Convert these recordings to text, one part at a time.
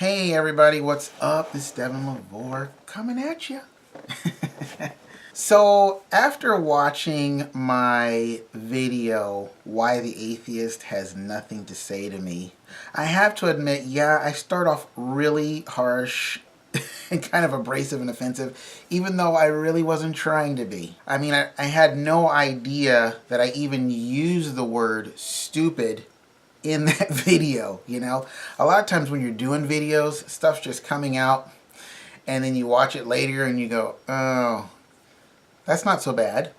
Hey everybody, what's up? This is Devin LaVore coming at you. So after watching my video, Why the Atheist Has Nothing to Say to Me, I have to admit, yeah, I start off really harsh and kind of abrasive and offensive, even though I really wasn't trying to be. I mean, I had no idea that I even used the word stupid in that video, you know? A lot of times when you're doing videos, stuff's just coming out, and then you watch it later and you go, oh, that's not so bad.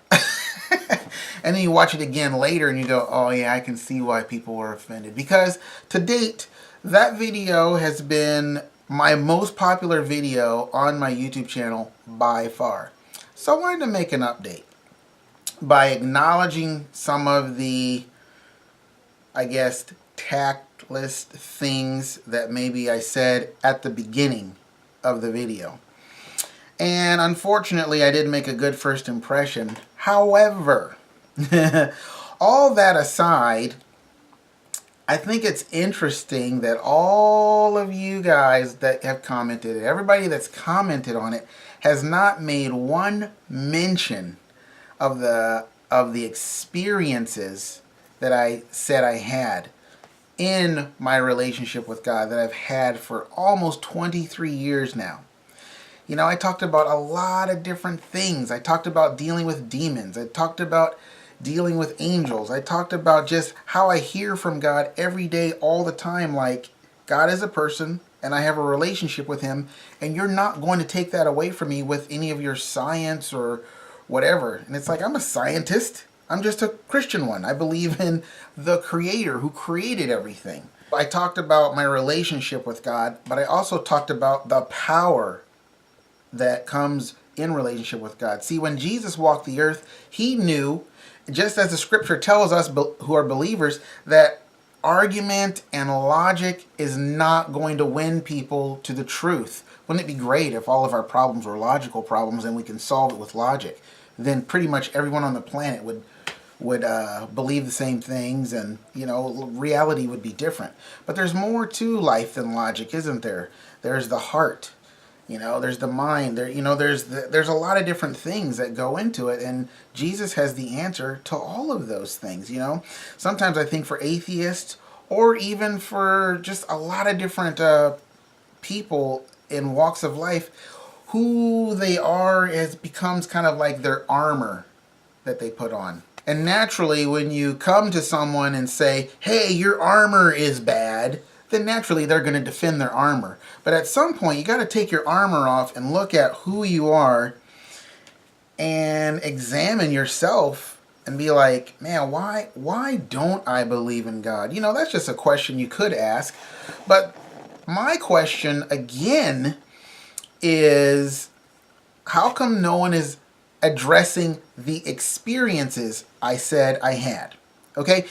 And then you watch it again later and you go, oh yeah, I can see why people were offended. Because to date, that video has been my most popular video on my YouTube channel by far. So I wanted to make an update by acknowledging some of the, I guess, tactless things that maybe I said at the beginning of the video. And unfortunately, I did make a good first impression. However, all that aside, I think it's interesting that all of you guys that have commented, everybody that's commented on it, has not made one mention of the experiences that I said I had in my relationship with God that I've had for almost 23 years now. You know, I talked about a lot of different things. I talked about dealing with demons. I talked about dealing with angels. I talked about just how I hear from God every day, all the time, like God is a person and I have a relationship with him, and you're not going to take that away from me with any of your science or whatever. And it's like, I'm a scientist. I'm just a Christian one. I believe in the Creator who created everything. I talked about my relationship with God, but I also talked about the power that comes in relationship with God. See, when Jesus walked the earth, he knew, just as the scripture tells us who are believers, that argument and logic is not going to win people to the truth. Wouldn't it be great if all of our problems were logical problems and we can solve it with logic? Then pretty much everyone on the planet would believe the same things, and you know, reality would be different. But there's more to life than logic, isn't there? There's the heart, you know, there's the mind, there, you know, there's a lot of different things that go into it, and Jesus has the answer to all of those things. You know, sometimes I think for atheists, or even for just a lot of different people in walks of life, who they are becomes kind of like their armor that they put on. And naturally, when you come to someone and say, hey, your armor is bad, then naturally they're going to defend their armor. But at some point, you got to take your armor off and look at who you are and examine yourself and be like, man, why don't I believe in God? You know, that's just a question you could ask. But my question, again, is how come no one is addressing the experiences I said I had? Okay?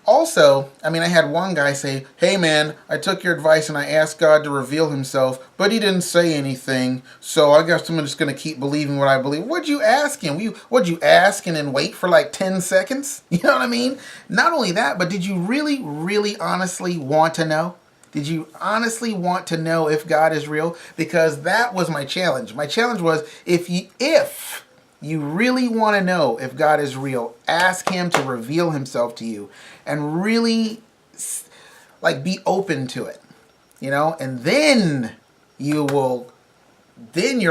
Also, I mean, I had one guy say, hey man, I took your advice and I asked God to reveal himself, but he didn't say anything, so I guess I'm just going to keep believing what I believe. What'd you ask him? What'd you ask and then wait for like 10 seconds? You know what I mean? Not only that, but did you really, really honestly want to know? Did you honestly want to know if God is real? Because that was my challenge. My challenge was, if you really want to know if God is real, ask him to reveal himself to you and really like be open to it, you know, and then your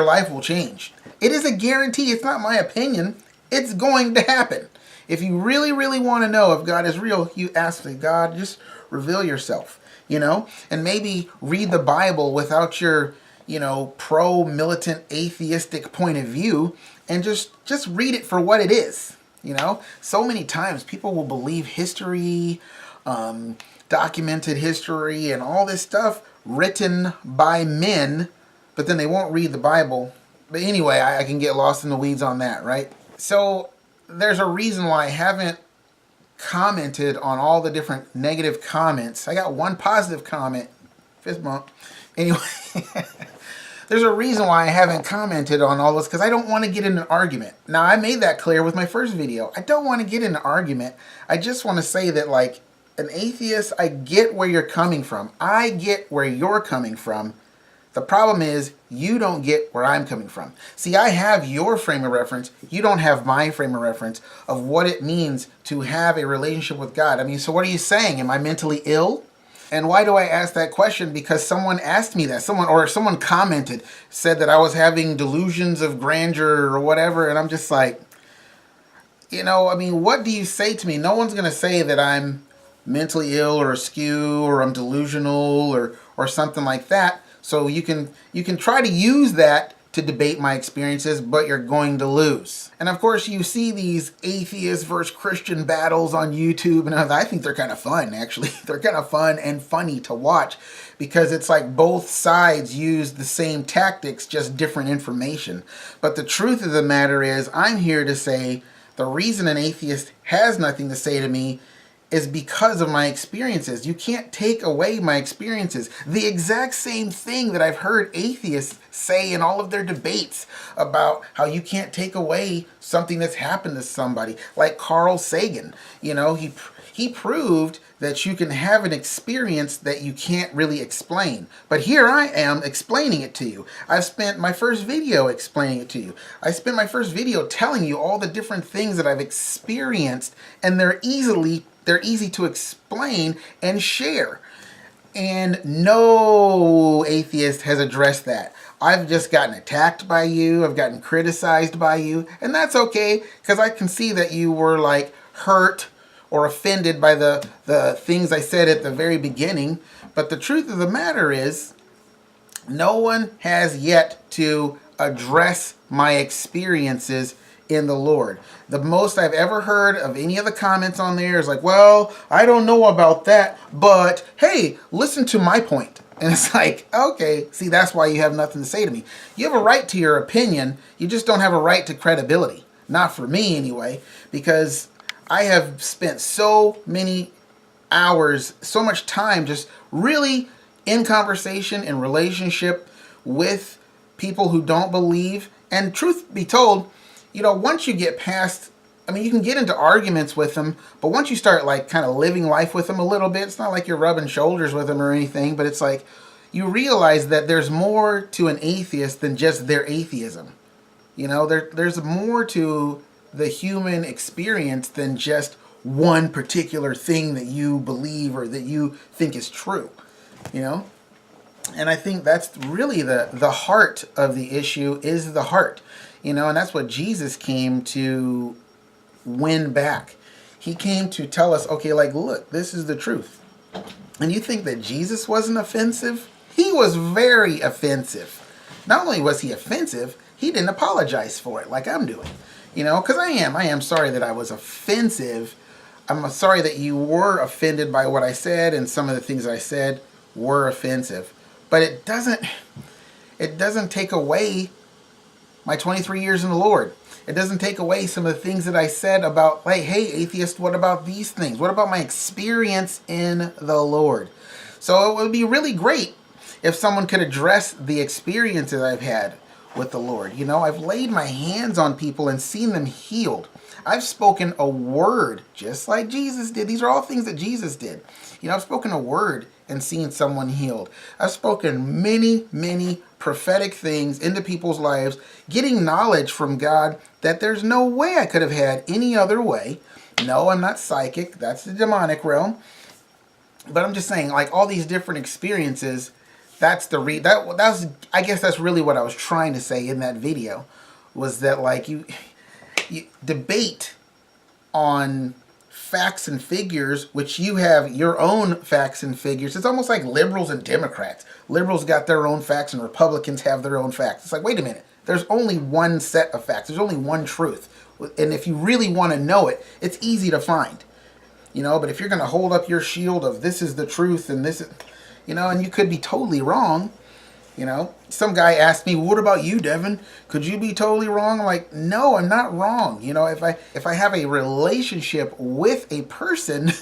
life will change. It is a guarantee. It's not my opinion. It's going to happen. If you really, really want to know if God is real, you ask God, just reveal yourself, you know, and maybe read the Bible without your, you know, pro-militant atheistic point of view, and just read it for what it is. You know, so many times people will believe history, documented history, and all this stuff written by men, but then they won't read the Bible. But anyway, I can get lost in the weeds on that, right? So there's a reason why I haven't commented on all the different negative comments. I got one positive comment, fist bump. Anyway, there's a reason why I haven't commented on all this, because I don't want to get in an argument. Now, I made that clear with my first video. I don't want to get in an argument. I just want to say that, like, an atheist, I get where you're coming from. I get where you're coming from. The problem is you don't get where I'm coming from. See, I have your frame of reference. You don't have my frame of reference of what it means to have a relationship with God. I mean, so what are you saying? Am I mentally ill? And why do I ask that question? Because someone asked me that. Someone commented, said that I was having delusions of grandeur or whatever. And I'm just like, I mean, what do you say to me? No one's going to say that I'm mentally ill or askew or I'm delusional or something like that. So you can try to use that to debate my experiences, but you're going to lose. And of course, you see these atheist versus Christian battles on YouTube, and I think they're kind of fun, actually. They're kind of fun and funny to watch because it's like both sides use the same tactics, just different information. But the truth of the matter is, I'm here to say the reason an atheist has nothing to say to me is because of my experiences. You can't take away my experiences. The exact same thing that I've heard atheists say in all of their debates about how you can't take away something that's happened to somebody. Like Carl Sagan, he proved that you can have an experience that you can't really explain. But here I am explaining it to you. I've spent my first video explaining it to you. I spent my first video telling you all the different things that I've experienced, and they're easy to explain and share. And no atheist has addressed that. I've just gotten attacked by you. I've gotten criticized by you. And that's okay, because I can see that you were like hurt or offended by the things I said at the very beginning. But the truth of the matter is, no one has yet to address my experiences in the Lord. The most I've ever heard of any of the comments on there is like, well, I don't know about that, but hey, listen to my point. And it's like, okay, see, that's why you have nothing to say to me. You have a right to your opinion. You just don't have a right to credibility. Not for me anyway, because I have spent so many hours, so much time just really in conversation, in relationship with people who don't believe. And truth be told, once you get past, you can get into arguments with them, but once you start like kind of living life with them a little bit, it's not like you're rubbing shoulders with them or anything, but it's like you realize that there's more to an atheist than just their atheism. There's more to the human experience than just one particular thing that you believe or that you think is true, And I think that's really the heart of the issue is the heart. And that's what Jesus came to win back. He came to tell us, okay, like, look, this is the truth. And you think that Jesus wasn't offensive? He was very offensive. Not only was he offensive, he didn't apologize for it like I'm doing. Because I am sorry that I was offensive. I'm sorry that you were offended by what I said, and some of the things I said were offensive. But it doesn't take away my 23 years in the Lord. It doesn't take away some of the things that I said about, like, hey, atheist, what about these things? What about my experience in the Lord? So it would be really great if someone could address the experiences I've had with the Lord. I've laid my hands on people and seen them healed. I've spoken a word just like Jesus did. These are all things that Jesus did. I've spoken a word and seen someone healed. I've spoken many, many prophetic things into people's lives, getting knowledge from God that there's no way I could have had any other way. No, I'm not psychic. That's the demonic realm. But I'm just saying, like, all these different experiences, that's I guess that's really what I was trying to say in that video, was that, like, you debate on facts and figures, which you have your own facts and figures. It's almost like liberals and Democrats. Liberals got their own facts and Republicans have their own facts. It's like, wait a minute. There's only one set of facts. There's only one truth. And if you really want to know it, it's easy to find. But if you're going to hold up your shield of this is the truth and this is, and you could be totally wrong. Some guy asked me, what about you, Devin? Could you be totally wrong? I'm like, no, I'm not wrong. If I have a relationship with a person,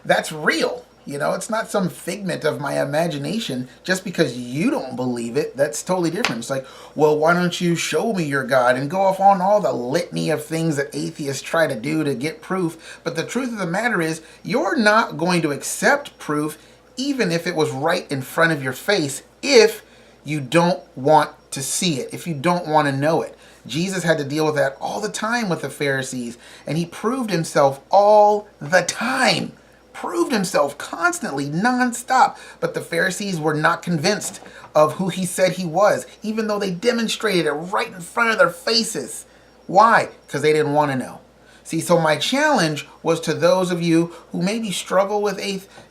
that's real. You know, it's not some figment of my imagination. Just because you don't believe it, that's totally different. It's like, well, why don't you show me your God, and go off on all the litany of things that atheists try to do to get proof. But the truth of the matter is, you're not going to accept proof even if it was right in front of your face, if you don't want to see it, if you don't want to know it. Jesus had to deal with that all the time with the Pharisees, and he proved himself all the time. Proved himself constantly, nonstop. But the Pharisees were not convinced of who he said he was, even though they demonstrated it right in front of their faces. Why? Because they didn't want to know. See, so my challenge was to those of you who maybe struggle with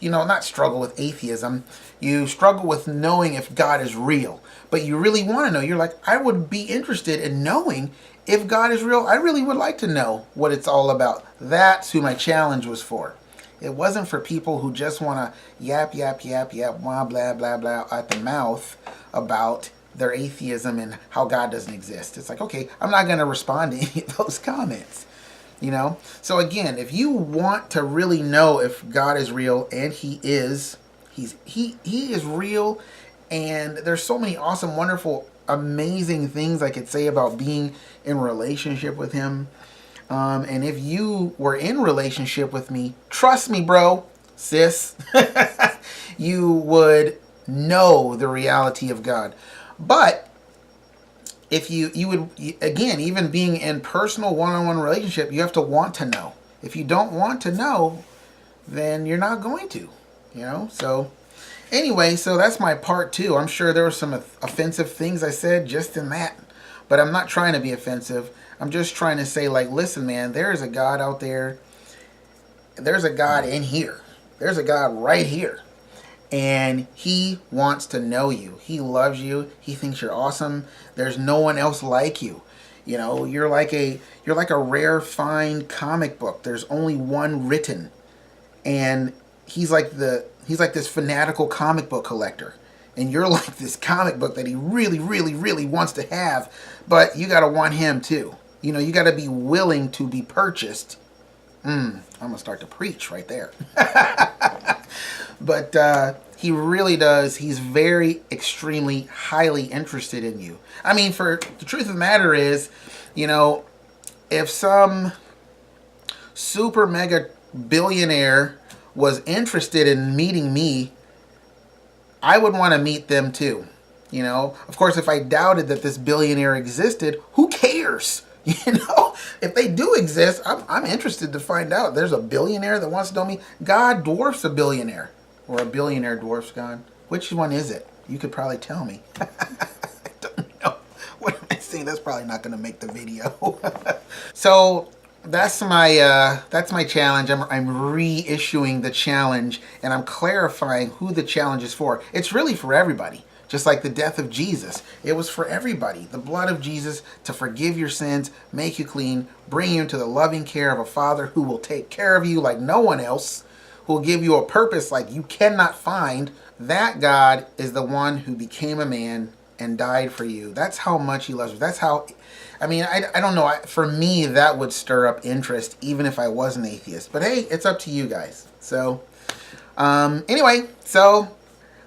not struggle with atheism, you struggle with knowing if God is real, but you really want to know. You're like, I would be interested in knowing if God is real. I really would like to know what it's all about. That's who my challenge was for. It wasn't for people who just want to yap, blah, blah, blah, blah at the mouth about their atheism and how God doesn't exist. It's like, okay, I'm not going to respond to any of those comments. You know, so again, if you want to really know if God is real, and he is, he is real, and there's so many awesome, wonderful, amazing things I could say about being in relationship with him. And if you were in relationship with me, trust me, bro, sis, you would know the reality of God. But if you would, again, even being in personal one-on-one relationship, you have to want to know. If you don't want to know, then you're not going to, you know? So anyway, so that's my part two. I'm sure there were some offensive things I said just in that, but I'm not trying to be offensive. I'm just trying to say, like, listen, man, there is a God out there. There's a God in here. There's a God right here. And he wants to know you. He loves you. He thinks you're awesome. There's no one else like you. You know, you're like a rare, fine comic book. There's only one written. And he's like this fanatical comic book collector. And you're like this comic book that he really, really, really wants to have. But you got to want him too. You know, you got to be willing to be purchased. I'm going to start to preach right there. But he really does. He's very, extremely, highly interested in you. I mean, for the truth of the matter is, you know, if some super mega billionaire was interested in meeting me, I would want to meet them too. You know, of course, if I doubted that this billionaire existed, who cares? You know, if they do exist, I'm interested to find out. There's a billionaire that wants to know me. God dwarfs a billionaire. Or a billionaire dwarfs God. Which one is it? You could probably tell me. I don't know. What am I saying? That's probably not going to make the video. So that's my challenge. I'm reissuing the challenge, and I'm clarifying who the challenge is for. It's really for everybody. Just like the death of Jesus. It was for everybody. The blood of Jesus to forgive your sins, make you clean, bring you into the loving care of a Father who will take care of you like no one else, who will give you a purpose like you cannot find. That God is the one who became a man and died for you. That's how much he loves you. That's how, I mean, I don't know. For me, that would stir up interest even if I was an atheist. But hey, it's up to you guys. So, anyway, so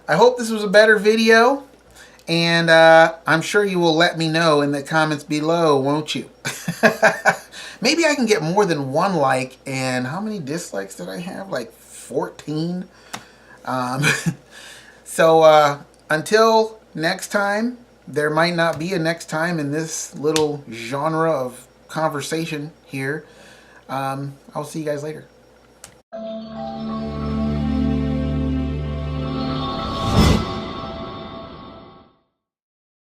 I hope this was a better video, and I'm sure you will let me know in the comments below, won't you? Maybe I can get more than one like, and how many dislikes did I have? Like 14? So until next time, there might not be a next time in this little genre of conversation here. I'll see you guys later.